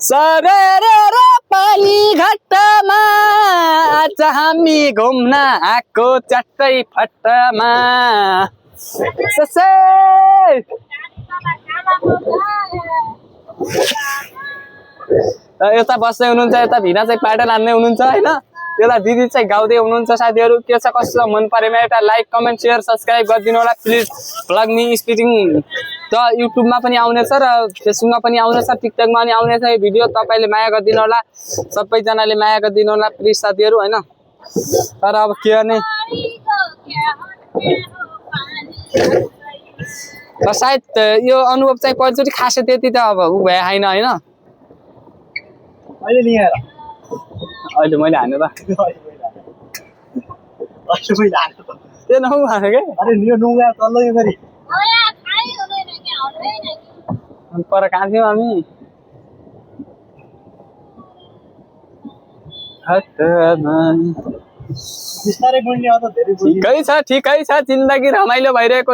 सरेर पानी घट्टामा आज हामी घुम्न आएको चट्टै फट्टामा यता बस्दै हुनुहुन्छ यता भिना चाहिँ पाटल हान्दै हुनुहुन्छ हैन यता दिदी चाहिँ गाउँदै हुनुहुन्छ साथीहरु के छ कस्तो मन परेमा एउटा लाइक कमेन्ट शेयर सब्स्क्राइब गरिदिनु होला प्लिज ब्लग मी स्पिकिङ त युट्युबमा पनि आउनेछ र फेसबुकमा पनि आउनेछ टिकटकमा पनि आउनेछ यो भिडियो तपाईले माया गरिदिनु होला सबैजनाले माया गरिदिनु होला प्लिज साथीहरु हैन तर अब के गर्ने सायद यो अनुभव चाहिँ पहिलोचोटि खासै त्यति त अब उ भए हैन हैन अहिले लिएर अहिले मैले हाने त त्यो नहु हाने के अरे यो नुगा तल्लो यो गरी पर कहाँ थियौँ हामी बिस्तारै गुड्ने हो त धेरै ठिकै छ जिन्दगी रमाइलो भइरहेको छ